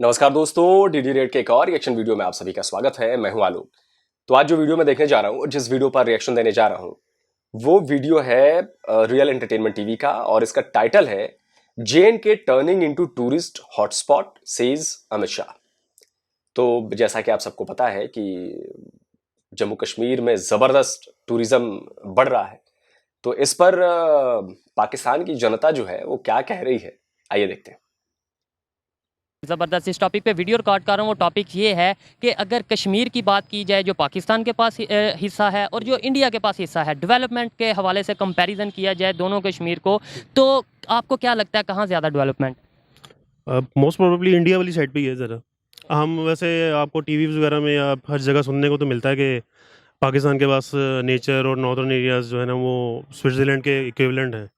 नमस्कार दोस्तों, DD red के एक और रिएक्शन वीडियो में आप सभी का स्वागत है। मैं हूं आलोक। तो आज जो वीडियो मैं देखने जा रहा हूं, जिस वीडियो पर रिएक्शन देने जा रहा हूं, वो वीडियो है रियल एंटरटेनमेंट टीवी का और इसका टाइटल है J&K turning into tourist hotspot says Amit Shah. तो जैसा कि आप सबको पता है कि जम्मू कश्मीर में जबरदस्त टूरिज्म बढ़ रहा है, तो इस पर पाकिस्तान की जनता जो है वो क्या कह रही है, आइए देखते हैं। ज़बरदस्त इस टॉपिक पे वीडियो रिकॉर्ड कर रहा हूँ। वो टॉपिक ये है कि अगर कश्मीर की बात की जाए, जो पाकिस्तान के पास हिस्सा है और जो इंडिया के पास हिस्सा है, डेवलपमेंट के हवाले से कंपैरिजन किया जाए दोनों कश्मीर को, तो आपको क्या लगता है कहाँ ज़्यादा डेवलपमेंट? मोस्ट प्रोबेबली इंडिया वाली साइड पे ही है ज़रा। हम वैसे आपको टीवी वगैरह में या हर जगह सुनने को तो मिलता है कि पाकिस्तान के पास नेचर और नॉर्दर्न एरियाज़ जो है ना वो स्विट्ज़रलैंड के इक्विवेलेंट हैं।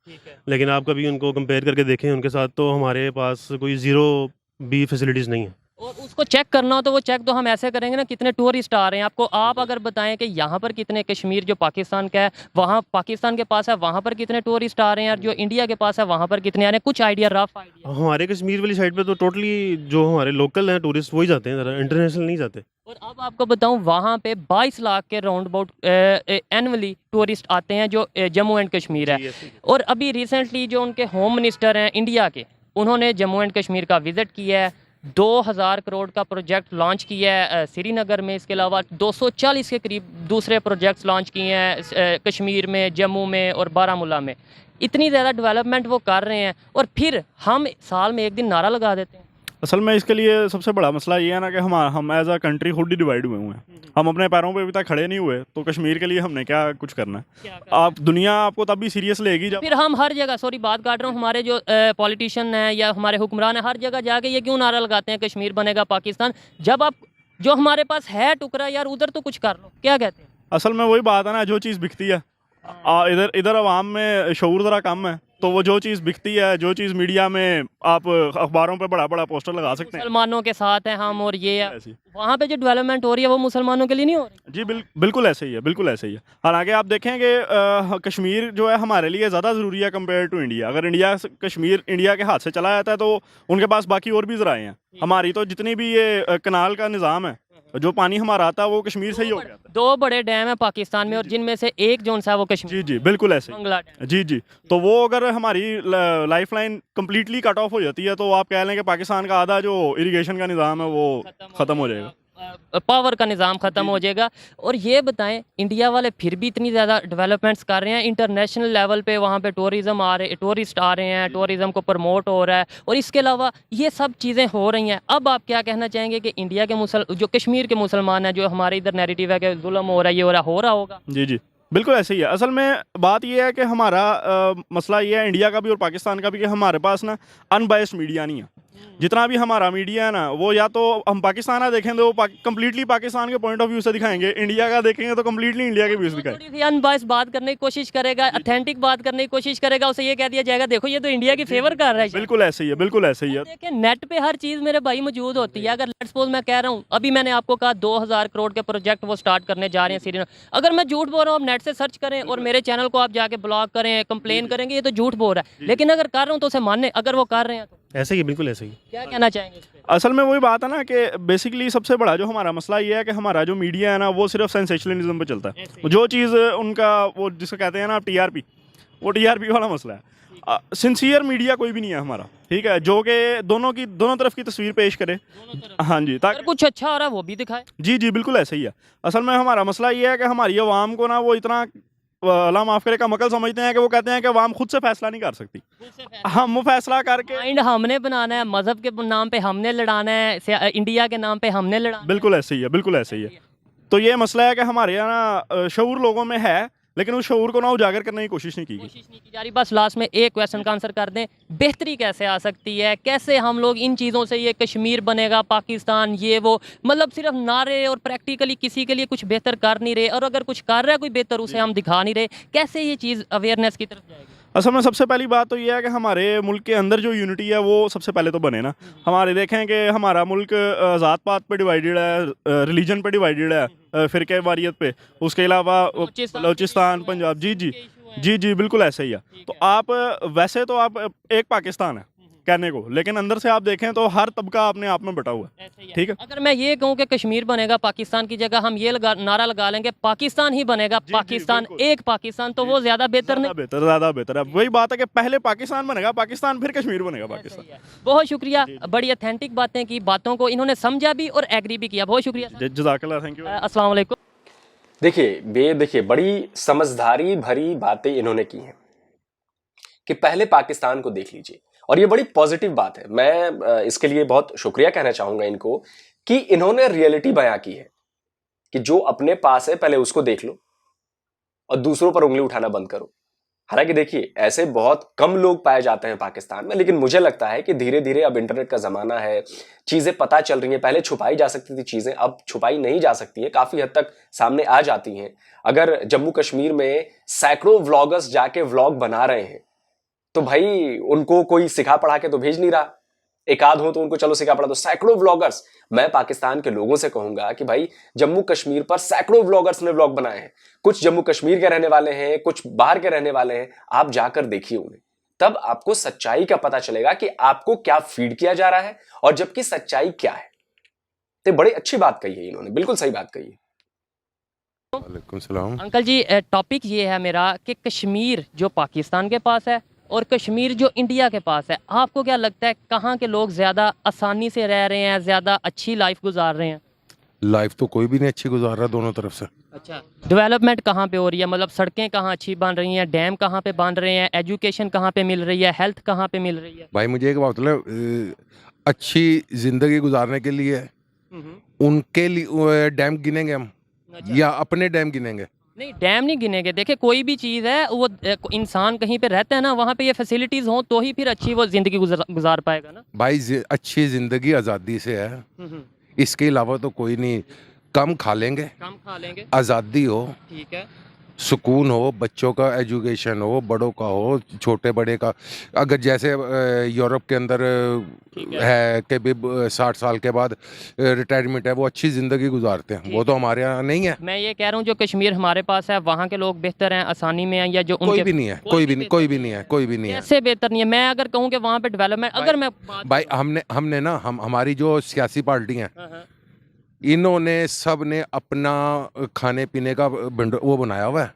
लेकिन आप कभी उनको कंपेयर करके देखें उनके साथ, तो हमारे पास कोई ज़ीरो भी फैसिलिटीज़ नहीं है। और उसको चेक करना हो तो वो चेक तो हम ऐसे करेंगे ना, कितने टूरिस्ट आ रहे हैं आपको। आप अगर बताएं कि यहाँ पर कितने, कश्मीर जो पाकिस्तान का है, वहाँ पाकिस्तान के पास है, वहाँ पर कितने टूरिस्ट आ रहे हैं, और जो इंडिया के पास है वहाँ पर कितने आ रहे हैं, कुछ आइडिया, रफ आइडिया। हमारे कश्मीर वाली साइड पे तो टोटली जो हमारे लोकल हैं टूरिस्ट वही जाते हैं, ज़रा इंटरनेशनल नहीं जाते। और अब आपको बताऊं, वहाँ पे 22 लाख के राउंड अबाउट एनुअली टूरिस्ट आते हैं जो जम्मू एंड कश्मीर है। और अभी रिसेंटली जो उनके होम मिनिस्टर हैं इंडिया के, उन्होंने जम्मू एंड कश्मीर का विज़िट किया है। 2000 करोड़ का प्रोजेक्ट लॉन्च किया है श्रीनगर में। इसके अलावा 240 के करीब दूसरे प्रोजेक्ट्स लॉन्च किए हैं कश्मीर में, जम्मू में और बारामूला में। इतनी ज़्यादा डेवलपमेंट वो कर रहे हैं, और फिर हम साल में एक दिन नारा लगा देते हैं। असल में इसके लिए सबसे बड़ा मसला ये है ना कि हम एज अ कंट्री खुद ही डिवाइड हुए हुए हैं। हम अपने पैरों पे अभी तक खड़े नहीं हुए, तो कश्मीर के लिए हमने क्या कुछ करना है। आप दुनिया आपको तब भी सीरियस लेगी जब फिर हम हर जगह, सॉरी बात काट रहा हूँ, हमारे जो पॉलिटिशियन हैं या हमारे हुक्मरान हैं, हर जगह जाके ये क्यों नारा लगाते हैं कश्मीर बनेगा पाकिस्तान, जब आप जो हमारे पास है टुकड़ा यार, उधर तो कुछ कर लो। क्या कहते हैं? असल में वही बात है ना, जो चीज़ बिकती है इधर इधर आवाम में शऊर ज़रा कम है, तो वो जो चीज़ बिकती है, जो चीज़ मीडिया में आप अखबारों पे बड़ा बड़ा पोस्टर लगा सकते हैं, मुसलमानों के साथ हैं हम, और ये ऐसी। वहाँ पे जो डेवलपमेंट हो रही है वो मुसलमानों के लिए नहीं हो रही। जी बिल्कुल ऐसे ही है, बिल्कुल ऐसे ही है। हालांकि आप देखें कि कश्मीर जो है हमारे लिए ज़्यादा ज़रूरी है कंपेयर टू इंडिया। अगर कश्मीर इंडिया के हाथ से चला जाता है तो उनके पास बाकी और भी ज़राए हैं। हमारी तो जितनी भी ये कनाल का निज़ाम है, जो पानी हमारा आता है वो कश्मीर से ही हो गया था। 2 बड़े डैम है पाकिस्तान में, और जिनमें से एक जो सा वो कश्मीर। जी बिल्कुल ऐसे ही। मंगला डैम। जी तो वो अगर हमारी life line completely cut off हो जाती है, तो आप कह लें कि पाकिस्तान का आधा जो इरिगेशन का निज़ाम है वो ख़त्म हो जाएगा, पावर का निज़ाम ख़त्म हो जाएगा। और ये बताएं, इंडिया वाले फिर भी इतनी ज़्यादा डेवलपमेंट्स कर रहे हैं इंटरनेशनल लेवल पे, वहाँ पे टूरिस्ट आ रहे हैं, टूरिज़्म को प्रमोट हो रहा है, और इसके अलावा ये सब चीज़ें हो रही हैं। अब आप क्या कहना चाहेंगे कि इंडिया के जो कश्मीर के मुसलमान हैं, जो हमारे इधर नैरेटिव है कि जुल्म हो रहा है, ये हो रहा होगा? जी बिल्कुल ऐसे ही है। असल में बात ये है कि हमारा मसला ये है इंडिया का भी और पाकिस्तान का भी, कि हमारे पास ना अनबायस्ड मीडिया नहीं है। जितना भी हमारा मीडिया है ना, वो या तो हम पाकिस्तान का देखें तो वो कम्प्लीटली पाकिस्तान के पॉइंट ऑफ व्यू से दिखाएंगे, इंडिया का देखेंगे तो कम्प्लीटली इंडिया के व्यू से दिखाएंगे। थोड़ी सी अनबायस्ड बात करने की कोशिश करेगा, ऑथेंटिक बात करने की कोशिश करेगा, उसे ये कह दिया जाएगा देखो ये तो इंडिया की फेवर कर रहा है। बिल्कुल ऐसे ही है, बिल्कुल ऐसे ही है। देखिए, नेट पे हर चीज़ मेरे भाई मौजूद होती है। अगर लेट्स सपोज मैं कह रहा हूँ, अभी मैंने आपको कहा 2000 करोड़ के प्रोजेक्ट वो स्टार्ट करने जा रहे हैं श्रीनगर, अगर मैं झूठ बोल रहा हूँ, आप नेट से सर्च करें और मेरे चैनल को आप जाके ब्लॉक करें, कंप्लेन करेंगे ये तो झूठ बोल रहा है। लेकिन अगर कर रहा हूँ तो उसे माने, अगर वो कर रहे हैं तो ऐसे ही, बिल्कुल ऐसे ही। क्या कहना चाहेंगे इस पे? असल में वही बात है ना कि बेसिकली सबसे बड़ा जो हमारा मसला ये है कि हमारा जो मीडिया है ना वो सिर्फ सेंसेशनलिज्म पे चलता है। जो चीज़ उनका वो जिसको कहते हैं ना टीआरपी, वो टीआरपी वाला मसला है। सिंसियर मीडिया कोई भी नहीं है हमारा, ठीक है, जो कि दोनों तरफ की तस्वीर पेश करे। हाँ जी, अगर कुछ अच्छा हो रहा है वो भी दिखाए। जी बिल्कुल ऐसे ही है। असल में हमारा मसला ये है कि हमारी आवाम को ना वो इतना अल्लाह माफ़ करे का मकल समझते हैं कि वो कहते हैं कि आवाम खुद से फैसला नहीं कर सकती, हम वो फैसला करके माइंड हमने बनाना है, मजहब के नाम पे हमने लड़ाना है, इंडिया के नाम पे हमने लड़ाना। बिल्कुल ऐसे ही है, बिल्कुल ऐसे ही है। तो ये मसला है कि हमारे यहाँ ना शऊर लोगों में है, लेकिन उस शऊर को ना उजागर करने की कोशिश नहीं की जा रही। बस लास्ट में एक क्वेश्चन का आंसर कर दें, बेहतरी कैसे आ सकती है, कैसे हम लोग इन चीज़ों से, ये कश्मीर बनेगा पाकिस्तान, ये वो, मतलब सिर्फ नारे और प्रैक्टिकली किसी के लिए कुछ बेहतर कर नहीं रहे, और अगर कुछ कर रहा है कोई बेहतर उसे हम दिखा नहीं रहे, कैसे ये चीज़ अवेयरनेस की तरफ जाएगी? असल में सबसे पहली बात तो ये है कि हमारे मुल्क के अंदर जो यूनिटी है वो सबसे पहले तो बने ना। हमारे देखें कि हमारा मुल्क ज़ात पात पे डिवाइडेड है, रिलीजन पे डिवाइडेड है, फ़िरके वारियत पे, उसके अलावा बलूचिस्तान, पंजाब। जी बिल्कुल ऐसे ही है। तो आप वैसे तो आप एक पाकिस्तान है, कहने को, लेकिन अंदर से आप देखें तो हर तबका अपने आप में बटा हुआ है। ऐसे ही है। ठीक है। अगर मैं ये कहूँ कि कश्मीर बनेगा पाकिस्तान की जगह, हम ये नारा लगा लेंगे पाकिस्तान ही बनेगा, जी, पाकिस्तान, बिल्कुल। एक पाकिस्तान, तो वो ज्यादा बेहतर नहीं? ज़्यादा बेहतर है। वही बात है कि पहले पाकिस्तान बनेगा पाकिस्तान, फिर कश्मीर बनेगा पाकिस्तान। ऐसे ही है। बहुत शुक्रिया, बड़ी ऑथेंटिक बातें की, बातों को इन्होंने समझा भी और एग्री भी किया। बहुत शुक्रिया सर। जज़ाकल्लाह, थैंक यू। अस्सलाम वालेकुम। देखिए बड़ी समझदारी भरी बातें इन्होंने की हैं कि पहले पाकिस्तान को देख लीजिए, और ये बड़ी पॉजिटिव बात है। मैं इसके लिए बहुत शुक्रिया कहना चाहूंगा इनको कि इन्होंने रियलिटी बयां की है कि जो अपने पास है पहले उसको देख लो और दूसरों पर उंगली उठाना बंद करो। हालांकि देखिए ऐसे बहुत कम लोग पाए जाते हैं पाकिस्तान में, लेकिन मुझे लगता है कि धीरे धीरे अब इंटरनेट का जमाना है, चीजें पता चल रही हैं। पहले छुपाई जा सकती थी चीजें, अब छुपाई नहीं जा सकती है, काफी हद तक सामने आ जाती हैं। अगर जम्मू कश्मीर में सैकड़ों व्लॉगर्स जाके व्लॉग बना रहे हैं तो भाई उनको कोई सिखा पढ़ा के तो भेज नहीं रहा। एक आध हो तो उनको चलो सिखा पढ़ा, तो सैकड़ों व्लॉगर्स, मैं पाकिस्तान के लोगों से कहूंगा कि भाई जम्मू कश्मीर पर सैकड़ों व्लॉगर्स ने व्लॉग बनाए हैं। कुछ जम्मू कश्मीर के रहने वाले हैं, कुछ बाहर के रहने वाले हैं। आप जाकर देखिए उन्हें, तब आपको सच्चाई का पता चलेगा कि आपको क्या फीड किया जा रहा है और जबकि सच्चाई क्या है। तो बड़ी अच्छी बात कही है इन्होंने, बिल्कुल सही बात कही है। वालेकुम सलाम। अंकल जी, टॉपिक ये है मेरा कि कश्मीर जो पाकिस्तान के पास है और कश्मीर जो इंडिया के पास है, आपको क्या लगता है कहाँ के लोग ज़्यादा आसानी से रह रहे हैं, ज़्यादा अच्छी लाइफ गुजार रहे हैं? लाइफ तो कोई भी नहीं अच्छी गुजार रहा दोनों तरफ से। अच्छा, डेवलपमेंट कहाँ पे हो रही है? मतलब सड़कें कहाँ अच्छी बन रही हैं, डैम कहाँ पे बन रहे हैं, एजुकेशन कहाँ पे मिल रही है, हेल्थ कहाँ पे मिल रही है? भाई मुझे एक बात मतलब अच्छी जिंदगी गुजारने के लिए उनके लिए डैम गिनेंगे हम अच्छा। या अपने डैम गिनेंगे? नहीं, डैम नहीं गिनेंगे। देखिए कोई भी चीज़ है वो इंसान कहीं पे रहता है ना, वहाँ पे ये फैसिलिटीज़ हों तो ही फिर अच्छी वो ज़िंदगी गुजार पाएगा ना। भाई अच्छी जिंदगी आज़ादी से है, इसके अलावा तो कोई नहीं। कम खा लेंगे, कम खा लेंगे, आज़ादी हो, ठीक है, सुकून हो, बच्चों का एजुकेशन हो, बड़ों का हो, छोटे बड़े का। अगर जैसे यूरोप के अंदर है कि भी 60 साल के बाद रिटायरमेंट है, वो अच्छी ज़िंदगी गुजारते हैं। वो तो हमारे यहाँ नहीं है। मैं ये कह रहा हूँ जो कश्मीर हमारे पास है वहाँ के लोग बेहतर हैं, आसानी में हैं, या जो कोई उनके भी नहीं है, कोई भी नहीं, कोई भी नहीं है, कोई भी नहीं है। कैसे बेहतर नहीं है? मैं अगर कहूँ कि वहाँ पे डेवलपमेंट, अगर मैं भाई हमने ना हमारी जो सियासी पार्टी हैं, हाँ, इन्होंने सब ने अपना खाने पीने का वो बनाया हुआ है।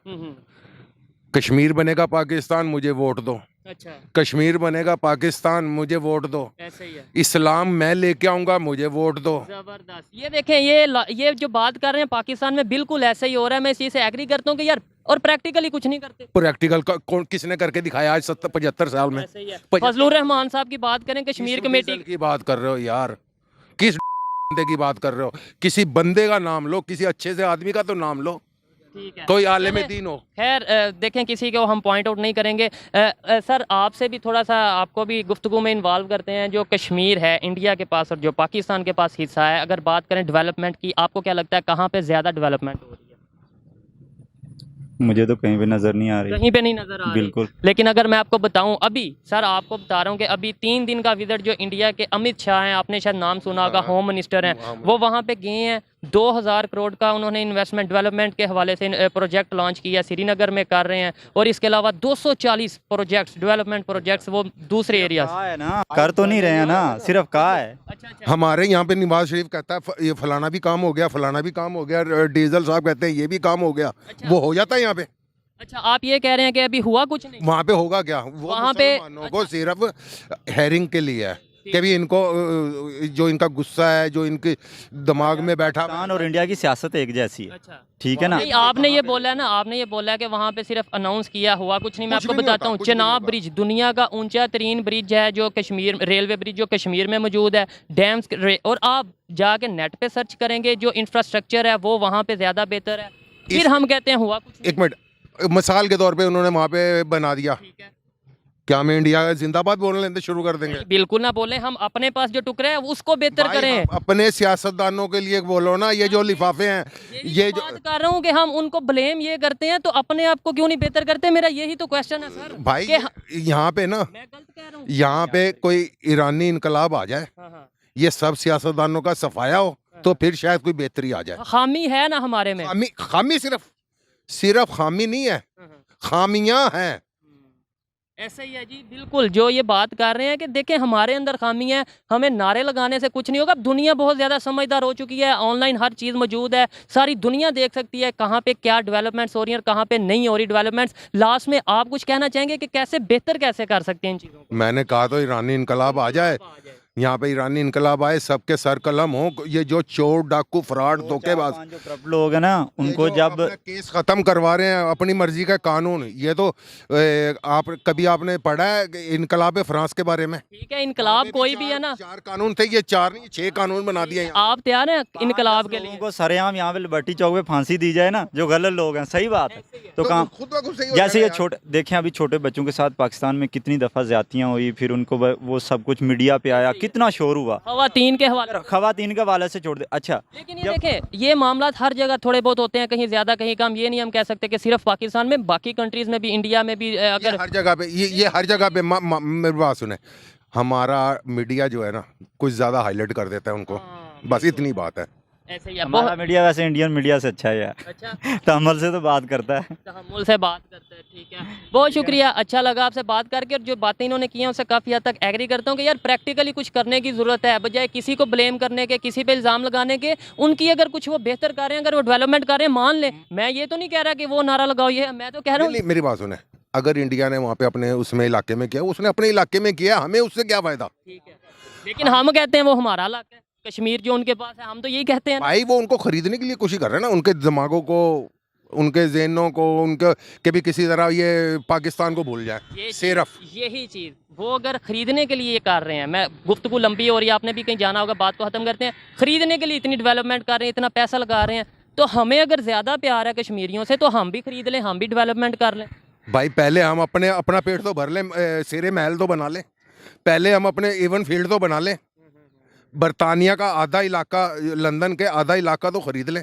कश्मीर बनेगा पाकिस्तान, मुझे वोट दो। अच्छा, कश्मीर बनेगा पाकिस्तान, मुझे वोट दो। ऐसे ही है। इस्लाम मैं लेके आऊंगा, मुझे वोट दो। जबरदस्त। ये देखें, ये जो बात कर रहे हैं पाकिस्तान में बिल्कुल ऐसे ही हो रहा है। मैं इस चीज़ से एग्री करता हूँ कि यार, और प्रैक्टिकली कुछ नहीं करते। प्रैक्टिकल का कौन किसने करके दिखाया आज 75 साल में? ऐसे ही है। फजलुर रहमान साहब की बात करें, कश्मीर कमेटी की बात कर रहे हो यार, किस बंदे की बात कर रहे हो? किसी बंदे का नाम लो, किसी अच्छे से आदमी का तो नाम लो, ठीक है, कोई आलिम दीन हो। खैर देखें, किसी को हम पॉइंट आउट नहीं करेंगे। सर आपसे भी थोड़ा सा, आपको भी गुफ्तगू में इन्वॉल्व करते हैं। जो कश्मीर है इंडिया के पास और जो पाकिस्तान के पास हिस्सा है, अगर बात करें डेवलपमेंट की, आपको क्या लगता है कहाँ पे ज़्यादा डेवलपमेंट हो रही है? मुझे तो कहीं भी नज़र नहीं आ रही। कहीं पे नहीं नज़र आ रही। बिल्कुल। लेकिन अगर मैं आपको बताऊं, अभी सर आपको बता रहा हूं कि अभी 3 दिन का विजिट जो इंडिया के अमित शाह हैं, आपने शायद नाम सुना होगा, होम मिनिस्टर हैं, वो वहां पे गए हैं। 2000 करोड़ का उन्होंने इन्वेस्टमेंट डेवलपमेंट के हवाले से प्रोजेक्ट लॉन्च किया, श्रीनगर में कर रहे हैं। और इसके अलावा 240 प्रोजेक्ट्स, डेवलपमेंट प्रोजेक्ट्स वो दूसरे एरिया है ना, कर तो नहीं रहे हैं ना, सिर्फ कहा है। अच्छा, हमारे यहाँ पे नवाज शरीफ कहता है ये फलाना भी काम हो गया, फलाना भी काम हो गया। डीजल साहब कहते हैं ये भी काम हो गया। वो हो जाता है यहाँ पे। अच्छा, आप ये कह रहे हैं कि अभी हुआ कुछ नहीं? वहाँ पे होगा क्या? वो वहाँ पे मुसलमानों को सिर्फ हेयरिंग के लिए है कि भी इनको जो इनका गुस्सा है, जो इनके दिमाग में बैठा। पाकिस्तान और इंडिया की सियासत एक जैसी है। अच्छा, ठीक है ना। नहीं, आपने ये बोला है ना, आपने ये बोला है कि वहाँ पे सिर्फ अनाउंस किया, हुआ कुछ नहीं। मैं आपको बताता हूँ, चेनाब ब्रिज दुनिया का ऊंचा तरीन ब्रिज है, जो कश्मीर, रेलवे ब्रिज जो कश्मीर में मौजूद है, डैम्स, और आप जाके नेट पे सर्च करेंगे, जो इंफ्रास्ट्रक्चर है वो वहाँ पे ज़्यादा बेहतर है। फिर हम कहते हैं हुआ कुछ नहीं। एक मिनट, मिसाल के तौर पे उन्होंने वहाँ पे बना दिया, ठीक है, क्या हम इंडिया जिंदाबाद बोलने लेते शुरू कर देंगे? बिल्कुल ना बोले, हम अपने पास जो टुकड़े हैं उसको बेहतर भाई, करें। अपने सियासतदानों के लिए बोलो ना, ये जो लिफाफे हैं, ये जो बात कर रहा हूँ कि हम उनको ब्लेम ये करते हैं, तो अपने आप को क्यों नहीं बेहतर करते? मेरा यही तो क्वेश्चन है सर। भाई कि यहाँ पे ना, मैं गलत कह रहा हूँ? यहाँ पे कोई ईरानी इनकलाब आ जाए, हाँ, ये सब सियासतदानों का सफाया हो, तो फिर शायद कोई बेहतरी आ जाए। खामी है ना हमारे में। खामी सिर्फ खामी नहीं है, खामियां हैं। ऐसा ही है जी, बिल्कुल जो ये बात कर रहे हैं कि देखें हमारे अंदर खामी है, हमें नारे लगाने से कुछ नहीं होगा। अब दुनिया बहुत ज़्यादा समझदार हो चुकी है, ऑनलाइन हर चीज़ मौजूद है, सारी दुनिया देख सकती है कहाँ पे क्या डेवलपमेंट्स हो रही हैं और कहाँ पे नहीं हो रही डेवलपमेंट्स। लास्ट में आप कुछ कहना चाहेंगे कि कैसे बेहतर कैसे कर सकते हैं इन चीज़ों को? मैंने कहा तो ईरानी इनकलाब आ जाए, यहाँ पे ईरानी इनकलाब आए, सबके सर कलम हो। ये जो चोर डाकू फ्रॉड धोखेबाज जो करप्ट लोग हैं ना, उनको जो जब अपना केस खत्म करवा रहे हैं अपनी मर्जी का कानून, ये तो आप कभी आपने पढ़ा है कि इनकलाब फ्रांस के बारे में? ठीक है, इनकलाब कोई भी है ना, 4 कानून थे, ये 4 नहीं 6 कानून बना दिए यहाँ। आप तैयार हैं इनकलाब के लोगों लिए? को सरेआम यहाँ पे लिबर्टी चौक पे फांसी दी जाए ना, जो गलत लोग हैं, सही बात है। तो काम खुद ब खुद सही हो जैसे ये जाएगा छोटे देखें, अभी छोटे बच्चों के साथ पाकिस्तान में कितनी दफ़ा ज़्यादतियाँ हुई, फिर उनको वो सब कुछ मीडिया पे आया, कितना शोर हुआ। खवातीन के हवाले। खवातीन के हवाले से छोड़ दे। अच्छा, लेकिन ये देखें, ये मामला हर जगह थोड़े बहुत होते हैं, कहीं ज़्यादा कहीं कम। ये नहीं हम कह सकते कि सिर्फ पाकिस्तान में, बाकी कंट्रीज़ में भी, इंडिया में भी अगर हर जगह पे ये हर जगह पे मेरी बात सुने, हमारा मीडिया जो है ना कुछ ज़्यादा हाईलाइट कर देता है उनको, बस इतनी बात है। ऐसे ही है, हमारा बहुत मीडिया वैसे इंडियन मीडिया से अच्छा है यार, अच्छा तहम्मुल से तो बात करता है। तहम्मुल से बात करते हैं, ठीक है। बहुत शुक्रिया, अच्छा लगा आपसे बात करके, और जो बातें इन्होंने की हैं उससे काफ़ी हद तक एग्री करता हूँ कि यार प्रैक्टिकली कुछ करने की ज़रूरत है, बजाय किसी को ब्लेम करने के, किसी पे इल्ज़ाम लगाने के। उनकी अगर कुछ वो बेहतर कर रहे हैं, अगर वो डेवलपमेंट कर रहे हैं, मान लें। मैं ये तो नहीं कह रहा कि वो नारा लगाओ, ये मैं तो कह रहा हूँ मेरी बात सुने, अगर इंडिया ने वहाँ पे अपने उसमें इलाके में किया, उसने अपने इलाके में किया, हमें उससे क्या फायदा? ठीक है, लेकिन हम कहते हैं वो हमारा इलाका है, कश्मीर जो उनके पास है, हम तो यही कहते हैं ना। भाई वो उनको खरीदने के लिए कोशिश कर रहे हैं ना, उनके दिमागों को, उनके ज़हनों को, उनके के भी किसी तरह ये पाकिस्तान को भूल जाए सिर्फ। यही चीज़ वो अगर खरीदने के लिए ये कर रहे हैं। मैं गुफ्तगू लंबी हो रही है, आपने भी कहीं जाना होगा, बात को ख़त्म करते हैं। खरीदने के लिए इतनी डेवलपमेंट कर रहे हैं, इतना पैसा लगा रहे हैं, तो हमें अगर ज़्यादा प्यार है कश्मीरियों से तो हम भी खरीद लें, हम भी डेवलपमेंट कर लें। भाई पहले हम अपना पेट तो भर लें, शेरे महल तो बना लें, पहले हम अपने एवन फील्ड तो बना लें, बरतानिया का आधा इलाका, लंदन के आधा इलाका तो खरीद लें,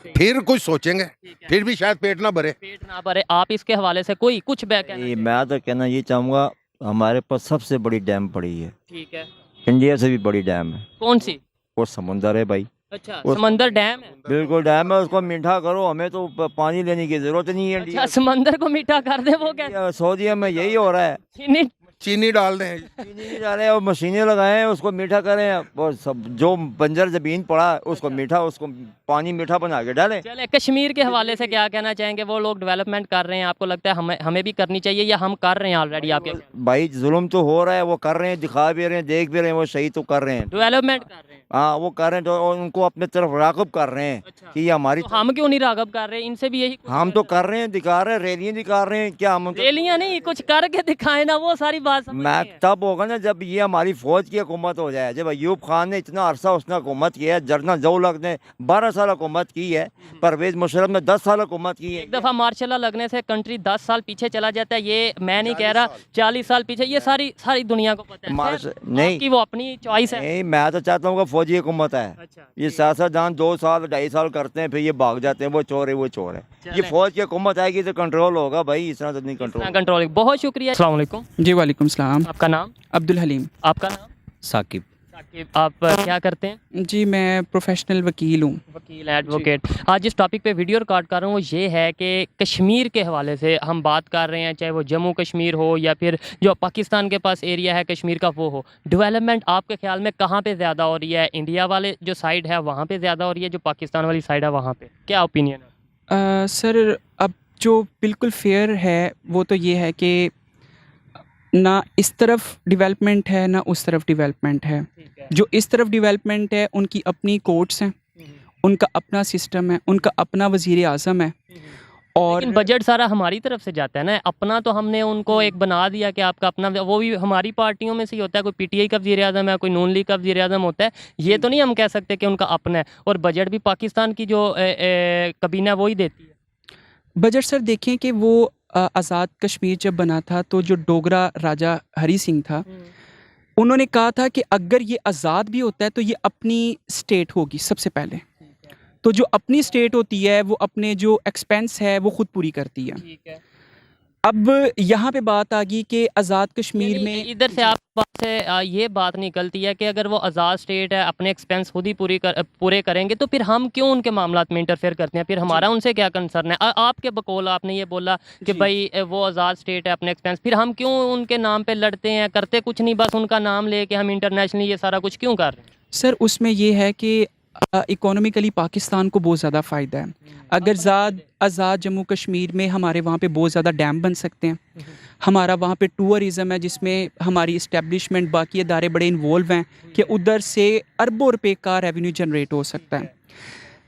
फिर कुछ सोचेंगे, फिर भी शायद पेट ना भरे। पेट ना भरे। आप इसके हवाले से कोई कुछ बैक मैं तो कहना ये चाहूँगा, हमारे पास सबसे बड़ी डैम पड़ी है, ठीक है, इंडिया से भी बड़ी डैम है, कौन सी? और समुंदर है भाई, अच्छा, समंदर डैम है। बिल्कुल डैम है, उसको मीठा करो, हमें तो पानी लेने की जरूरत नहीं है। अच्छा, समंदर को मीठा कर दे, वो क्या सऊदीया में यही हो रहा है, चीनी? चीनी डाल दें, चीनी नहीं डालें और मशीनें लगाएं, उसको मीठा करें, और सब जो बंजर ज़मीन पड़ा है उसको मीठा, उसको पानी मीठा बना के डालें। चले, कश्मीर के हवाले से क्या कहना चाहेंगे? वो लोग डेवलपमेंट कर रहे हैं, आपको लगता है हमें भी करनी चाहिए, या हम कर रहे हैं ऑलरेडी? आपके भाई जुल्म तो हो रहा है, वो कर रहे हैं, दिखा भी रहे हैं, देख भी रहे हैं, वो सही तो कर रहे हैं, डेवलपमेंट कर रहे हैं। हाँ वो कर रहे हैं, तो और उनको अपने तरफ राग़िब कर रहे हैं कि ये हमारी, तो हम क्यों नहीं राग़िब कर रहे? इनसे भी यही हम तो कर रहे हैं, दिखा रहे हैं, रैलियाँ दिखा रहे हैं, क्या हम रैलियां नहीं, कुछ करके दिखाए ना, वो सारी बात समझ मैं नहीं है। तब होगा ना जब ये हमारी फौज की हुकूमत हो जाए। जब अयूब खान ने इतना अरसा उसने हुकूमत किया है, जनरल ज़ौलक ने 12 साल हुकूमत की है, परवेज़ मुशर्रफ ने 10 साल हुकूमत की है। एक दफ़ा मार्शल लॉ लगने से कंट्री 10 साल पीछे चला जाता है, ये मैं नहीं कह रहा, 40 साल पीछे, ये सारी दुनिया को पता है। खैर, नहीं आपकी वो अपनी चॉइस है। नहीं, मैं तो चाहता हूँ कि फौजी हुकूमत है। अच्छा, ये सियासतदान 2 साल 2.5 साल करते हैं, फिर ये भाग जाते हैं, वो चोर है वो चोर है। ये चलें। फौज की हुकूमत आएगी तो कंट्रोल होगा भाई, इस तरह तो नहीं कंट्रोल। कंट्रोल। बहुत शुक्रिया। अस्सलाम वालेकुम। जी वालेकुम सलाम। आपका नाम? अब्दुल हलीम। आपका नाम? साकिब। साकिब। आप क्या करते हैं? जी मैं प्रोफेशनल वकील हूँ। वकील, एडवोकेट। आज जिस टॉपिक पे वीडियो रिकॉर्ड कर रहा हूँ वो ये है कि कश्मीर के हवाले से हम बात कर रहे हैं, चाहे वो जम्मू कश्मीर हो या फिर जो पाकिस्तान के पास एरिया है कश्मीर का वो हो। डेवलपमेंट आपके ख्याल में कहाँ पे ज़्यादा हो रही है? इंडिया वाले जो साइड है वहाँ पे ज़्यादा हो रही है, जो पाकिस्तान वाली साइड है वहाँ पे? क्या ओपिनियन है? सर अब जो बिल्कुल फेयर है वो तो ये है कि ना इस तरफ डेवलपमेंट है ना उस तरफ डेवलपमेंट है। जो इस तरफ डेवलपमेंट है उनकी अपनी कोर्ट्स हैं, उनका अपना सिस्टम है, उनका अपना वज़ीर आज़म है, और लेकिन बजट सारा हमारी तरफ से जाता है ना। अपना तो हमने उनको एक बना दिया कि आपका अपना, वो भी हमारी पार्टियों में से ही होता है। कोई पीटीआई का वज़ीर आज़म है, कोई नून लीग का वज़ीर आज़म होता है। ये तो नहीं हम कह सकते कि उनका अपना है। और बजट भी पाकिस्तान की जो कबीना वही देती है। बजट सर देखें कि वो आज़ाद कश्मीर जब बना था तो जो डोगरा राजा हरी सिंह था, उन्होंने कहा था कि अगर ये आज़ाद भी होता है तो ये अपनी स्टेट होगी सबसे पहले। तो जो अपनी स्टेट होती है वो अपने जो एक्सपेंस है वो खुद पूरी करती है। अब यहाँ पे बात आ गई कि आज़ाद कश्मीर यानी में इधर से आप बात से ये बात निकलती है कि अगर वो आज़ाद स्टेट है, अपने एक्सपेंस खुद ही पूरे करेंगे, तो फिर हम क्यों उनके मामलात में इंटरफेयर करते हैं? फिर हमारा उनसे क्या कंसर्न है? आपके बकौल आपने ये बोला कि जी। भाई वो आज़ाद स्टेट है, अपने एक्सपेंस, फिर हम क्यों उनके नाम पे लड़ते हैं? करते कुछ नहीं, बस उनका नाम लेके हम इंटरनेशनली ये सारा कुछ क्यों कर रहे हैं? सर उसमें ये है कि इकोनॉमिकली पाकिस्तान को बहुत ज़्यादा फ़ायदा है। अगर आज़ाद जम्मू कश्मीर में हमारे वहाँ पे बहुत ज़्यादा डैम बन सकते हैं, हमारा वहाँ पे टूरिज़म है जिसमें हमारी इस्टेब्लिशमेंट बाकी इदारे बड़े इन्वॉल्व हैं कि उधर से अरबों रुपए का रेवेन्यू जनरेट हो सकता है।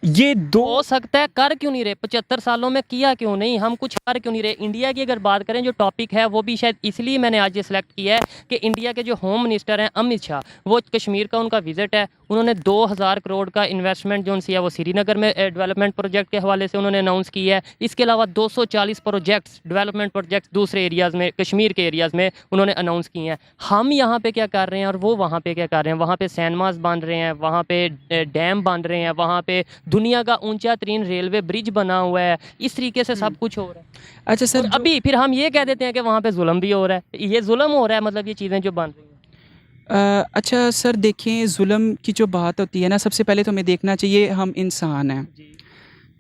ये दो हो सकता है, कर क्यों नहीं रहे? 75 सालों में किया क्यों नहीं? हम कुछ कर क्यों नहीं रहे? इंडिया की अगर बात करें, जो टॉपिक है वो भी शायद इसलिए मैंने आज ये सिलेक्ट किया है कि इंडिया के जो होम मिनिस्टर हैं अमित शाह, वो कश्मीर का उनका विजिट है, उन्होंने 2000 करोड़ का इन्वेस्टमेंट जो उनसे है वो श्रीनगर में डेवलपमेंट प्रोजेक्ट के हवाले से उन्होंने अनाउंस किया है। इसके अलावा 240 प्रोजेक्ट्स, डेवलपमेंट प्रोजेक्ट्स दूसरे एरियाज़ में, कश्मीर के एरियाज़ में उन्होंने अनाउंस किए हैं। हम यहाँ पे क्या कर रहे हैं और वो वहाँ पे क्या कर रहे हैं? वहाँ पे सैनमास बांध रहे हैं, वहाँ पे डैम बांध रहे हैं, वहाँ पे दुनिया का ऊंचा तरीन रेलवे ब्रिज बना हुआ है। इस तरीके से सब कुछ हो रहा है। अच्छा सर, और अभी फिर हम ये कह देते हैं कि वहाँ पे जुल्म भी हो रहा है। ये जुल्म हो रहा है, मतलब ये चीज़ें जो बन रही हैं। अच्छा सर देखें, जुल्म की जो बात होती है ना, सबसे पहले तो हमें देखना चाहिए हम इंसान हैं।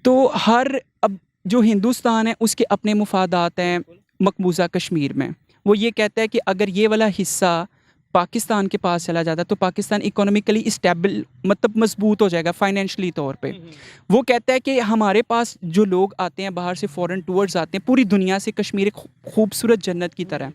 तो अब जो हिंदुस्तान है उसके अपने मुफादात हैं मकबूजा कश्मीर में। वो ये कहता है कि अगर ये वाला हिस्सा पाकिस्तान के पास चला जाता तो पाकिस्तान इकोनॉमिकली स्टेबल, मतलब मजबूत हो जाएगा फाइनेंशियली तौर पे। वो कहता है कि हमारे पास जो लोग आते हैं बाहर से, फॉरेन टूर्स आते हैं पूरी दुनिया से, कश्मीर एक खूबसूरत जन्नत की तरह है।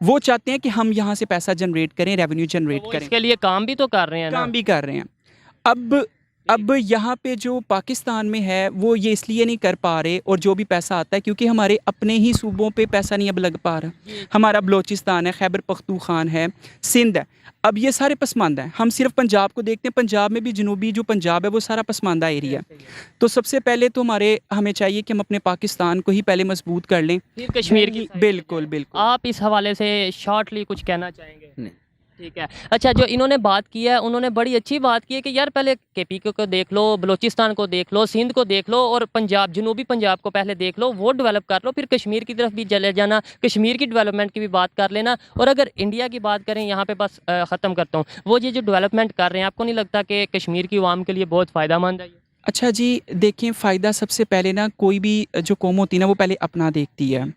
वो चाहते हैं कि हम यहाँ से पैसा जनरेट करें, रेवेन्यू जनरेट वो करें, इसके लिए काम भी तो कर रहे हैं ना। काम भी कर रहे हैं। अब यहाँ पे जो पाकिस्तान में है वो ये इसलिए नहीं कर पा रहे, और जो भी पैसा आता है क्योंकि हमारे अपने ही सूबों पे पैसा नहीं अब लग पा रहा। हमारा बलोचिस्तान है, खैबर पख्तूनख्वान है, सिंध है, अब ये सारे पसमानदा हैं। हम सिर्फ पंजाब को देखते हैं, पंजाब में भी जनूबी जो पंजाब है वो सारा पसमानदा एरिया है। तो सबसे पहले तो हमें चाहिए कि हम अपने पाकिस्तान को ही पहले मजबूत कर लें, फिर कश्मीर की साइड बिल्कुल बिल्कुल। आप इस हवाले से शॉर्टली कुछ कहना चाहेंगे? ठीक है। अच्छा, जो इन्होंने बात की है, उन्होंने बड़ी अच्छी बात की है कि यार पहले केपी को देख लो, बलोचिस्तान को देख लो, सिंध को देख लो, और पंजाब, जनूबी पंजाब को पहले देख लो, वो डेवलप कर लो, फिर कश्मीर की तरफ भी चले जाना, कश्मीर की डेवलपमेंट की भी बात कर लेना। और अगर इंडिया की बात करें, यहाँ पे बस ख़त्म करता हूँ, वो ये जो डेवलपमेंट कर रहे हैं, आपको नहीं लगता कि कश्मीर की आवाम के लिए बहुत फ़ायदेमंद है ये? अच्छा जी, देखें फ़ायदा सबसे पहले ना, कोई भी जो कौम होती है ना वो पहले अपना देखती है।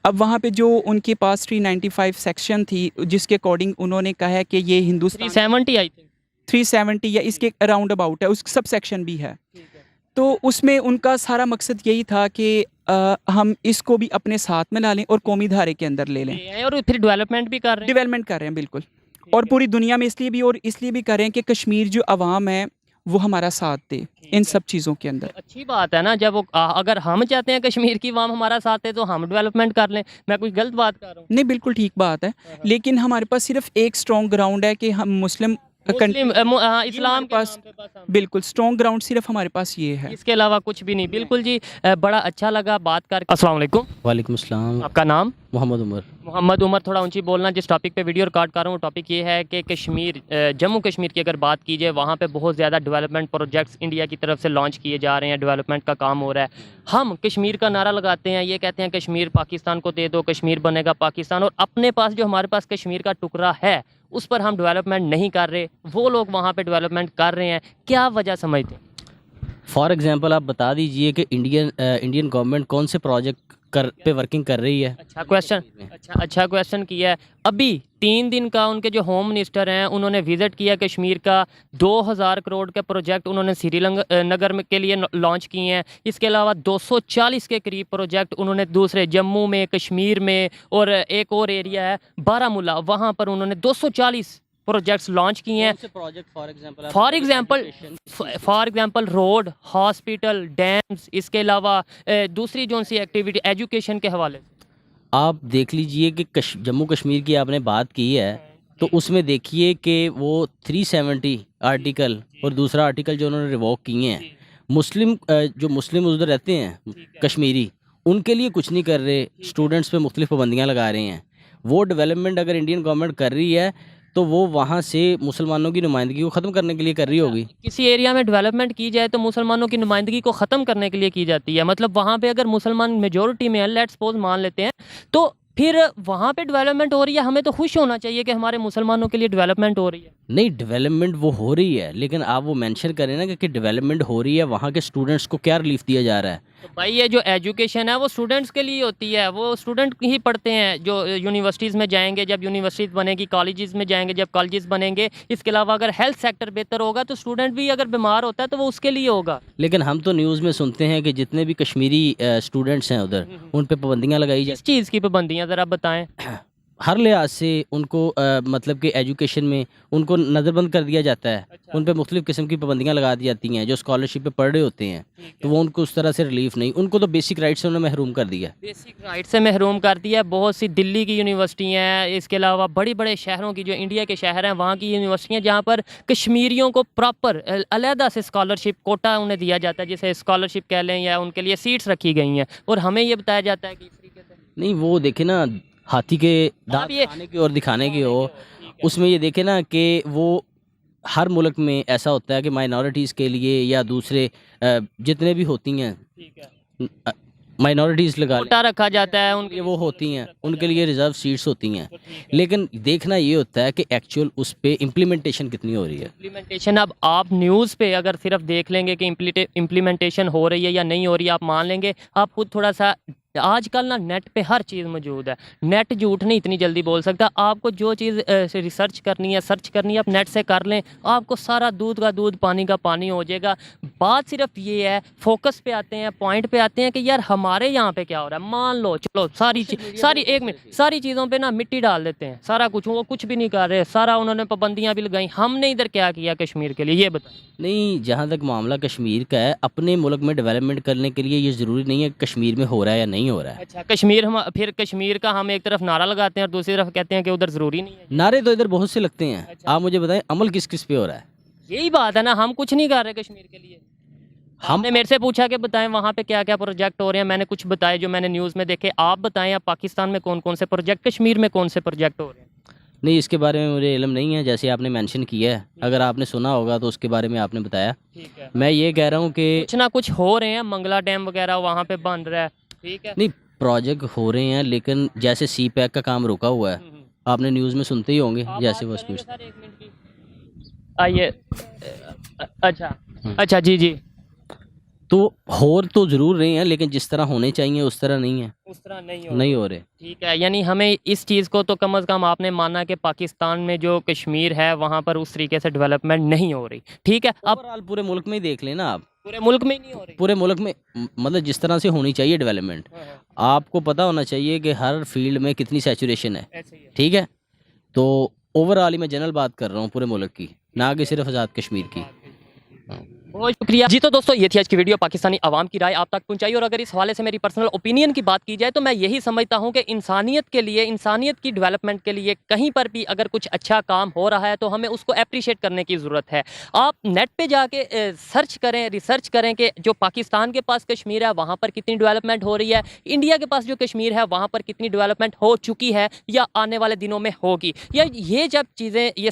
अब वहाँ पे जो उनके पास 395 सेक्शन थी जिसके अकॉर्डिंग उन्होंने कहा है कि ये हिंदुस्तान 370 आई थिंक 370 या इसके अराउंड अबाउट है, उस सब सेक्शन भी है। तो उसमें उनका सारा मकसद यही था कि हम इसको भी अपने साथ में ला लें और कौमी धारे के अंदर ले लें। और फिर डेवलपमेंट भी कर रहे हैं। डेवलपमेंट कर रहे हैं बिल्कुल, और पूरी दुनिया में इसलिए भी कर रहे हैं कि कश्मीर जो अवाम है वो हमारा साथ दे इन सब चीज़ों के अंदर। अच्छी बात है ना, जब वो अगर हम चाहते हैं कश्मीर की आवाम हमारा साथ है तो हम डेवलपमेंट कर लें। मैं कुछ गलत बात कर रहा हूँ? नहीं, बिल्कुल ठीक बात है, लेकिन हमारे पास सिर्फ एक स्ट्रॉन्ग ग्राउंड है कि हम मुस्लिम इस्लाम के पास नाम पे बस हम- बिल्कुल स्ट्रॉन्ग ग्राउंड सिर्फ हमारे पास ये है। इसके अलावा कुछ भी नहीं। बिल्कुल जी, बड़ा अच्छा लगा बात करके। अस्सलाम वालेकुम। वालेकुम अस्सलाम। आपका नाम? मोहम्मद उमर। मोहम्मद उमर, थोड़ा ऊंची बोलना। जिस टॉपिक पे वीडियो रिकॉर्ड कर रहा हूँ, टॉपिक ये है कि कश्मीर, जम्मू कश्मीर की अगर बात की जाए, वहाँ पे बहुत ज़्यादा डेवलपमेंट प्रोजेक्ट्स इंडिया की तरफ से लॉन्च किए जा रहे हैं, डेवलपमेंट का काम हो रहा है। हम कश्मीर का नारा लगाते हैं, ये कहते हैं कश्मीर पाकिस्तान को दे दो, कश्मीर बनेगा पाकिस्तान, और अपने पास जो हमारे पास कश्मीर का टुकड़ा है उस पर हम डेवलपमेंट नहीं कर रहे, वो लोग वहाँ पे डेवलपमेंट कर रहे हैं। क्या वजह समझते हैं? फॉर एग्जांपल आप बता दीजिए कि इंडियन गवर्नमेंट कौन से प्रोजेक्ट पे वर्किंग कर रही है। अच्छा क्वेश्चन किया है। अभी 3 दिन का उनके जो होम मिनिस्टर हैं उन्होंने विज़िट किया कश्मीर का। 2000 करोड़ के प्रोजेक्ट उन्होंने श्रीनगर के लिए लॉन्च किए हैं। इसके अलावा 240 के करीब प्रोजेक्ट उन्होंने दूसरे जम्मू में, कश्मीर में, और एक और एरिया है बारामूला, वहाँ पर उन्होंने 240 प्रोजेक्ट्स लॉन्च किए हैं। For example road, hospital, dams, इसके अलावा दूसरी जो सी एक्टिविटी एजुकेशन के हवाले से। आप देख लीजिए कि जम्मू कश्मीर की आपने बात की है, तो उसमें देखिए कि वो 370 आर्टिकल और दूसरा आर्टिकल जो उन्होंने रिवॉक किए हैं, जो मुस्लिम उधर रहते हैं कश्मीरी, उनके लिए कुछ नहीं कर रहे, स्टूडेंट्स पे मुख्तलिफ पाबंदियाँ लगा रहे हैं। वो डेवलपमेंट अगर इंडियन गवर्नमेंट कर रही है तो वो वहाँ से मुसलमानों की नुमाइंदगी को ख़त्म करने के लिए कर रही होगी। किसी एरिया में डेवलपमेंट की जाए तो मुसलमानों की नुमाइंदगी को ख़त्म करने के लिए की जाती है। मतलब वहाँ पे अगर मुसलमान मेजॉरिटी में है, लेट्स सपोज मान लेते हैं, तो फिर वहाँ पे डेवलपमेंट हो रही है, हमें तो खुश होना चाहिए कि हमारे मुसलमानों के लिए डेवलपमेंट हो रही है। नहीं, डेवलपमेंट वो हो रही है, लेकिन आप वो मेंशन करें ना कि डेवलपमेंट हो रही है, वहाँ के स्टूडेंट्स को क्या रिलीफ दिया जा रहा है। तो भाई ये जो एजुकेशन है वो स्टूडेंट्स के लिए होती है, वो स्टूडेंट ही पढ़ते हैं जो यूनिवर्सिटीज़ में जाएंगे, जब यूनिवर्सिटीज़ बनेगी कॉलेजेस में जाएंगे, जब कॉलेजेस बनेंगे। इसके अलावा अगर हेल्थ सेक्टर बेहतर होगा तो स्टूडेंट भी अगर बीमार होता है तो वो उसके लिए होगा। लेकिन हम तो न्यूज़ में सुनते हैं कि जितने भी कश्मीरी स्टूडेंट्स हैं उधर, उन पे पाबंदियाँ लगाई किस चीज़ की पाबंदियाँ ज़रा बताएं। हर लिहाज से उनको मतलब कि एजुकेशन में उनको नज़रबंद कर दिया जाता है। अच्छा। उन पे मुख्तलिफ़ किस्म की पाबंदियाँ लगा दी जाती हैं। जो स्कॉलरशिप पे पढ़ रहे होते हैं तो वो उनको उस तरह से रिलीफ नहीं, उनको तो बेसिक राइट से उन्हें महरूम कर दिया। बेसिक राइट से महरूम कर दिया है। बहुत सी दिल्ली की यूनिवर्सिटियाँ हैं, इसके अलावा बड़ी बड़े शहरों की, जो इंडिया के शहर हैं वहाँ की यूनिवर्सिटियाँ, जहाँ पर कश्मीरियों को प्रॉपर अलहदा से स्कॉलरशिप कोटा उन्हें दिया जाता है, जिसे स्कॉलरशिप कह लें, या उनके लिए सीट्स रखी गई हैं। और हमें ये बताया जाता है कि इस तरीके से नहीं, वो देखे ना, हाथी के दांत ये- खाने की और दिखाने की हो, उसमें ये देखे ना कि वो हर मुल्क में ऐसा होता है कि माइनॉरिटीज़ के लिए या दूसरे जितने भी होती हैं माइनॉरिटीज़ लगा लें, कोटा रखा जाता है उनके लिए वो होती हैं, उनके लिए रिजर्व सीट्स होती हैं। लेकिन देखना ये होता है कि एक्चुअल उस पे इम्प्लीमेंटेशन कितनी हो रही है। इम्प्लीमेंटेशन, अब आप न्यूज़ पे अगर सिर्फ देख लेंगे कि इम्प्लीमेंटेशन हो रही है या नहीं हो रही है, आप मान लेंगे। आप खुद थोड़ा सा, आजकल ना नेट पे हर चीज़ मौजूद है, नेट झूठ नहीं इतनी जल्दी बोल सकता। आपको जो चीज़ रिसर्च करनी है, सर्च करनी है, आप नेट से कर लें, आपको सारा दूध का दूध पानी का पानी हो जाएगा। बात सिर्फ ये है, फोकस पे आते हैं, पॉइंट पे आते हैं कि यार हमारे यहाँ पे क्या हो रहा है। मान लो चलो सारी एक मिनट, सारी चीज़ों पे ना मिट्टी डाल देते हैं, सारा कुछ, वो कुछ भी नहीं कर रहे, सारा उन्होंने पाबंदियाँ भी लगाई। हमने इधर क्या किया कश्मीर के लिए, ये बताएं। नहीं, जहाँ तक मामला कश्मीर का है, अपने मुल्क में डेवलपमेंट करने के लिए ये ज़रूरी नहीं है कि कश्मीर में हो रहा है या नहीं हो रहा है। अच्छा, कश्मीर, हम फिर कश्मीर का हम एक तरफ नारा लगाते हैं और दूसरी तरफ कहते हैं कि उधर ज़रूरी नहीं है। नारे तो इधर बहुत से लगते हैं, आप मुझे बताएं अमल किस किस पे हो रहा है। यही बात है ना, हम कुछ नहीं कर रहे कश्मीर के लिए। हमने मेरे से पूछा कि बताएं वहाँ पे क्या क्या प्रोजेक्ट हो रहे हैं, मैंने कुछ बताए जो मैंने न्यूज़ में देखे। आप बताएं, आप पाकिस्तान में कौन कौन से प्रोजेक्ट, कश्मीर में कौन से प्रोजेक्ट हो रहे हैं। नहीं, इसके बारे में मुझे इल्म नहीं है, जैसे आपने मेंशन किया है, अगर आपने सुना होगा तो उसके बारे में आपने बताया। ठीक है, मैं ये कह रहा हूँ कि कुछ ना कुछ हो रहे हैं, मंगला डैम वगैरह वहाँ पे बन रहा है। ठीक है, नहीं, प्रोजेक्ट हो रहे हैं, लेकिन जैसे सी पैक का काम रुका हुआ है, आपने न्यूज़ में सुनते ही होंगे, जैसे वो स्पीड। आइए, अच्छा अच्छा, जी जी, तो हो तो ज़रूर रहे हैं, लेकिन जिस तरह होने चाहिए उस तरह नहीं है, उस तरह नहीं हो रहे। ठीक है, यानी हमें इस चीज़ को तो कम से कम आपने माना कि पाकिस्तान में जो कश्मीर है वहाँ पर उस तरीके से डेवलपमेंट नहीं हो रही। ठीक है, अब ओवरऑल पूरे मुल्क में ही देख लेना आप, पूरे मुल्क में ही नहीं हो रही। पूरे मुल्क में मतलब जिस तरह से होनी चाहिए डेवलपमेंट, आपको पता होना चाहिए कि हर फील्ड में कितनी सैचुरेशन है। ऐसे ही है। ठीक है, तो ओवरऑल ही मैं जनरल बात कर रहा हूँ पूरे मुल्क की, ना कि सिर्फ आज़ाद कश्मीर की। बहुत शुक्रिया जी। तो दोस्तों, ये थी आज की वीडियो, पाकिस्तानी आवाम की राय आप तक पहुंचाई। और अगर इस हवाले से मेरी पर्सनल ओपिनियन की बात की जाए तो मैं यही समझता हूं कि इंसानियत के लिए, इंसानियत की डेवलपमेंट के लिए कहीं पर भी अगर कुछ अच्छा काम हो रहा है तो हमें उसको अप्रिशिएट करने की ज़रूरत है। आप नेट पे जाके सर्च करें, रिसर्च करें कि जो पाकिस्तान के पास कश्मीर है वहाँ पर कितनी डेवलपमेंट हो रही है, इंडिया के पास जो कश्मीर है वहाँ पर कितनी डेवलपमेंट हो चुकी है या आने वाले दिनों में होगी। या ये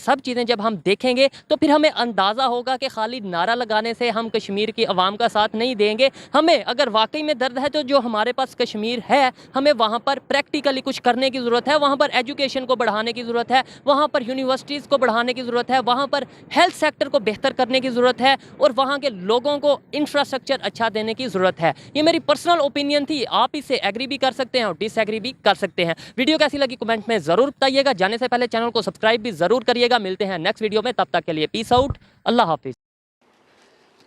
सब चीज़ें जब हम देखेंगे तो फिर हमें अंदाज़ा होगा कि खाली नारा लगाने से हम कश्मीर की आवाम का साथ नहीं देंगे। हमें अगर वाकई में दर्द है तो जो हमारे पास कश्मीर है, हमें वहाँ पर प्रैक्टिकली कुछ करने की ज़रूरत है। वहाँ पर एजुकेशन को बढ़ाने की ज़रूरत है, वहाँ पर यूनिवर्सिटीज़ को बढ़ाने की ज़रूरत है, वहाँ पर हेल्थ सेक्टर को बेहतर करने की ज़रूरत है और वहाँ के लोगों को इंफ्रास्ट्रक्चर अच्छा देने की ज़रूरत है। ये मेरी पर्सनल ओपिनियन थी, आप इससे एग्री भी कर सकते हैं और डिसएग्री भी कर सकते हैं। वीडियो कैसी लगी कमेंट में ज़रूर बताइएगा। जाने से पहले चैनल को सब्सक्राइब भी ज़रूर करिएगा। मिलते हैं नेक्स्ट वीडियो में, तब तक के लिए पीस आउट, अल्लाह हाफिज़।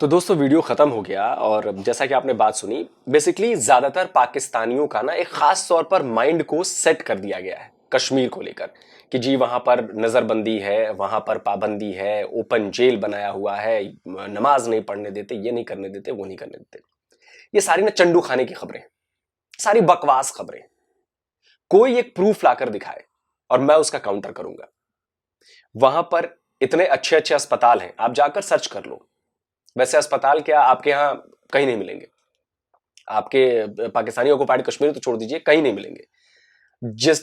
तो दोस्तों, वीडियो खत्म हो गया और जैसा कि आपने बात सुनी, बेसिकली ज्यादातर पाकिस्तानियों का ना एक खास तौर पर माइंड को सेट कर दिया गया है कश्मीर को लेकर कि जी वहां पर नजरबंदी है, वहां पर पाबंदी है, ओपन जेल बनाया हुआ है, नमाज नहीं पढ़ने देते, ये नहीं करने देते, वो नहीं करने देते। ये सारी ना चंडू खाने की खबरें, सारी बकवास खबरें। कोई एक प्रूफ लाकर दिखाए और मैं उसका काउंटर करूंगा। वहां पर इतने अच्छे अच्छे अस्पताल हैं, आप जाकर सर्च कर लो। वैसे अस्पताल क्या आपके यहां कहीं नहीं मिलेंगे, आपके पाकिस्तानी ऑक्युपाइड कश्मीर तो छोड़ दीजिए, कहीं नहीं मिलेंगे।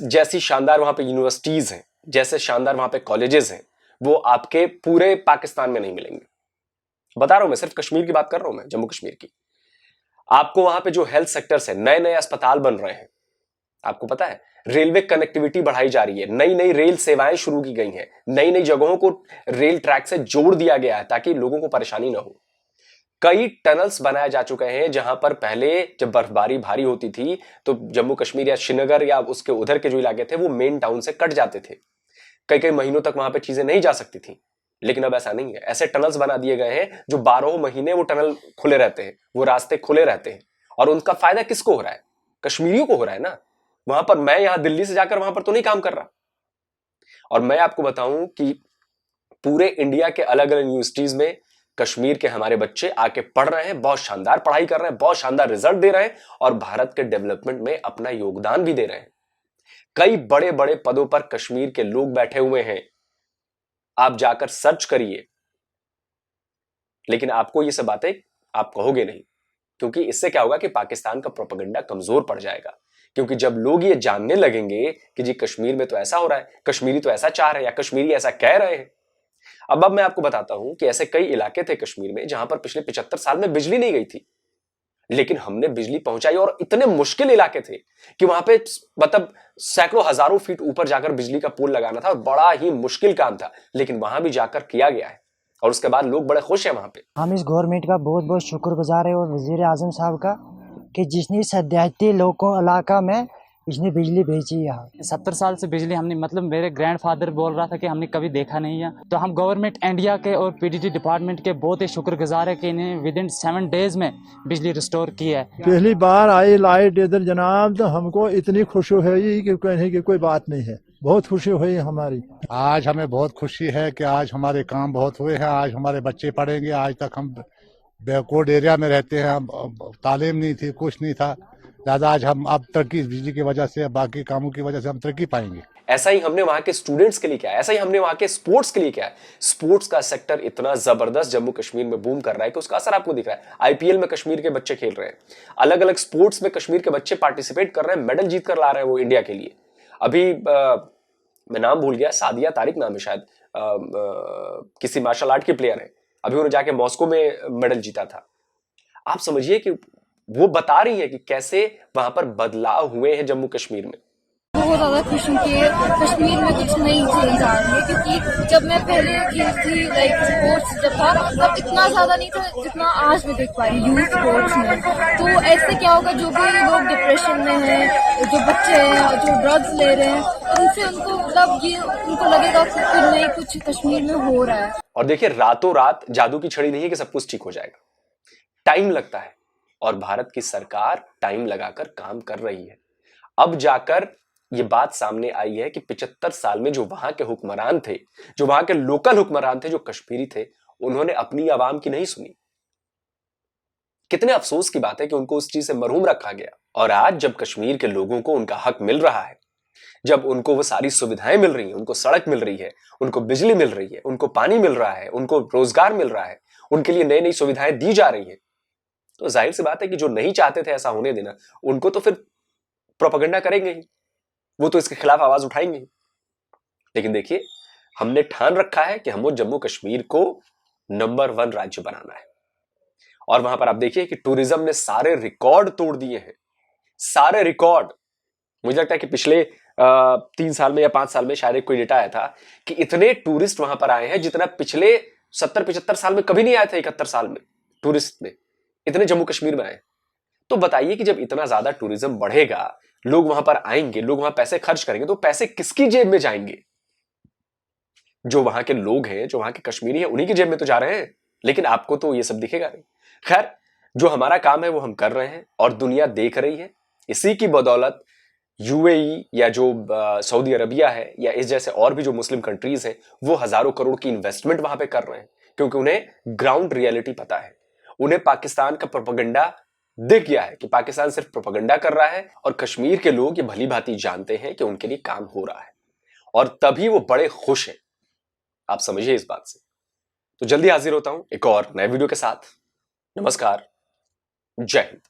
जैसी शानदार वहां पे यूनिवर्सिटीज हैं, जैसे शानदार वहां पे कॉलेजेस हैं वो आपके पूरे पाकिस्तान में नहीं मिलेंगे। बता रहा हूं मैं, सिर्फ कश्मीर की बात कर रहा हूं मैं, जम्मू कश्मीर की। आपको वहां पे जो हेल्थ सेक्टर्स है, नए नए अस्पताल बन रहे हैं, आपको पता है रेलवे कनेक्टिविटी बढ़ाई जा रही है, नई नई रेल सेवाएं शुरू की गई हैं, नई नई जगहों को रेल ट्रैक से जोड़ दिया गया है ताकि लोगों को परेशानी ना हो। कई टनल्स बनाए जा चुके हैं जहां पर पहले जब बर्फबारी भारी होती थी तो जम्मू कश्मीर या श्रीनगर या उसके उधर के जो इलाके थे वो मेन टाउन से कट जाते थे, कई कई महीनों तक वहां पे चीजें नहीं जा सकती थी। लेकिन अब ऐसा नहीं है, ऐसे टनल्स बना दिए गए हैं जो 12 महीने वो टनल खुले रहते हैं, वो रास्ते खुले रहते हैं। और उनका फायदा किसको हो रहा है? कश्मीरियों को हो रहा है ना। वहां पर मैं यहां दिल्ली से जाकर वहां पर तो नहीं काम कर रहा। और मैं आपको बताऊं कि पूरे इंडिया के अलग अलग यूनिवर्सिटीज में कश्मीर के हमारे बच्चे आके पढ़ रहे हैं, बहुत शानदार पढ़ाई कर रहे हैं, बहुत शानदार रिजल्ट दे रहे हैं और भारत के डेवलपमेंट में अपना योगदान भी दे रहे हैं। कई बड़े बड़े पदों पर कश्मीर के लोग बैठे हुए हैं, आप जाकर सर्च करिए। लेकिन आपको ये सब बातें आप कहोगे नहीं, क्योंकि इससे क्या होगा कि पाकिस्तान का प्रोपेगेंडा कमजोर पड़ जाएगा। क्योंकि जब लोग ये जानने लगेंगे कि जी कश्मीर में तो ऐसा हो रहा है, कश्मीरी तो ऐसा चाह रहे हैं या कश्मीरी ऐसा कह रहे हैं। अब मैं आपको बताता हूं कि ऐसे कई इलाके थे कश्मीर में जहां पर पिछले 75 साल में बिजली नहीं गई थी, लेकिन हमने बिजली पहुंचाई। और इतने मुश्किल इलाके थे कि वहां पे मतलब सैकड़ों हजारों फीट ऊपर जाकर बिजली का पोल लगाना था और बड़ा ही मुश्किल काम था, लेकिन वहां भी जाकर किया गया है और उसके बाद लोग बड़े खुश हैं वहां पे। हम इस गवर्नमेंट का बहुत बहुत शुक्रगुजार है और वजीर आजम साहब का कि जिसने सद्याती लोगों इलाका में इसने बिजली भेजी यहाँ। 70 साल से बिजली हमने, मतलब मेरे ग्रैंडफादर बोल रहा था कि हमने कभी देखा नहीं है। तो हम गवर्नमेंट इंडिया के और पीडीटी डिपार्टमेंट के बहुत ही शुक्रगुजार है कि इन्हें विदिन 7 डेज में बिजली रिस्टोर की है। पहली बार आई लाइट इधर जनाब, तो हमको इतनी खुशी हुई कि कहने की कोई बात नहीं है, बहुत खुशी हुई हमारी। आज हमें बहुत खुशी है कि आज हमारे काम बहुत हुए हैं, आज हमारे बच्चे पढ़ेंगे। आज तक हम बैकवर्ड एरिया में रहते हैं, तालीम नहीं थी, कुछ नहीं था। ज़्यादा आज हम अब तरक्की बिजली की वजह से, बाकी कामों की वजह से हम तरक्की पाएंगे। ऐसा ही हमने वहां के स्टूडेंट्स के लिए किया है, ऐसा ही हमने वहां के स्पोर्ट्स के लिए किया है। स्पोर्ट्स का सेक्टर इतना जबरदस्त जम्मू कश्मीर में बूम कर रहा है कि उसका असर आपको दिख रहा है। आईपीएल में कश्मीर के बच्चे खेल रहे हैं, अलग अलग स्पोर्ट्स में कश्मीर के बच्चे पार्टिसिपेट कर रहे हैं, मेडल जीत कर ला रहे हैं वो इंडिया के लिए। अभी मैं नाम भूल गया, सादिया तारिक नाम है शायद, किसी मार्शल आर्ट की प्लेयर है, अभी उन्होंने जाके मॉस्को में मेडल जीता था। आप समझिए कि वो बता रही है कि कैसे वहां पर बदलाव हुए हैं जम्मू कश्मीर में। बहुत ज़्यादा खुश हूँ कि कश्मीर में कुछ नई चेंज आ रही है, क्योंकि जब मैं पहले खेलती थी लाइक स्पोर्ट्स जब था तब इतना ज़्यादा नहीं था जितना आज मैं देख पा रही यूथ स्पोर्ट्स में। तो ऐसे क्या होगा, जो भी लोग डिप्रेशन में हैं, जो बच्चे हैं जो ड्रग्स ले रहे हैं, उनसे उनको मतलब ये उनको लगेगा कि कुछ नहीं, कुछ कश्मीर में हो रहा है। और देखिए, रातों रात जादू की छड़ी नहीं है कि सब कुछ ठीक हो जाएगा, टाइम लगता है और भारत की सरकार टाइम लगाकर काम कर रही है। अब जाकर ये बात सामने आई है कि 75 साल में जो वहां के हुक्मरान थे, जो वहां के लोकल हुक्मरान थे, जो कश्मीरी थे, उन्होंने अपनी आवाम की नहीं सुनी। कितने अफसोस की बात है कि उनको उस चीज से महरूम रखा गया। और आज जब कश्मीर के लोगों को उनका हक मिल रहा है, जब उनको वो सारी सुविधाएं मिल रही हैं, उनको सड़क मिल रही है, उनको बिजली मिल रही है, उनको पानी मिल रहा है, उनको रोजगार मिल रहा है, उनके लिए नई नई सुविधाएं दी जा रही हैं, तो जाहिर सी बात है कि जो नहीं चाहते थे ऐसा होने देना, उनको तो फिर प्रोपेगेंडा करेंगे ही, वो तो इसके खिलाफ आवाज उठाएंगे। लेकिन देखिए, हमने ठान रखा है कि हमको जम्मू कश्मीर को नंबर 1 राज्य बनाना है। और वहां पर आप देखिए कि टूरिज्म ने सारे रिकॉर्ड तोड़ दिए हैं, सारे रिकॉर्ड। मुझे लगता है कि पिछले 3 साल में या 5 साल में शायद कोई डेटा आया था कि इतने टूरिस्ट वहां पर आए हैं जितना पिछले 70-75 साल में कभी नहीं आए थे। 71 साल में टूरिस्ट में इतने जम्मू कश्मीर में आए। तो बताइए कि जब इतना ज्यादा टूरिज्म बढ़ेगा, लोग वहां पर आएंगे, लोग वहां पैसे खर्च करेंगे, तो पैसे किसकी जेब में जाएंगे? जो वहां के लोग हैं, जो वहां के कश्मीरी हैं, उन्हीं की जेब में तो जा रहे हैं। लेकिन आपको तो ये सब दिखेगा नहीं। खैर, जो हमारा काम है वो हम कर रहे हैं और दुनिया देख रही है। इसी की बदौलत यूएई या जो सऊदी अरबिया है या इस जैसे और भी जो मुस्लिम कंट्रीज हैं, वो हजारों करोड़ की इन्वेस्टमेंट वहां पे कर रहे हैं, क्योंकि उन्हें ग्राउंड रियलिटी पता है। उन्हें पाकिस्तान का प्रोपेगेंडा दिख गया है कि पाकिस्तान सिर्फ प्रोपेगेंडा कर रहा है, और कश्मीर के लोग ये भली भांति जानते हैं कि उनके लिए काम हो रहा है, और तभी वो बड़े खुश हैं। आप समझिए इस बात से। तो जल्दी हाजिर होता हूं एक और नए वीडियो के साथ। नमस्कार, जय हिंद।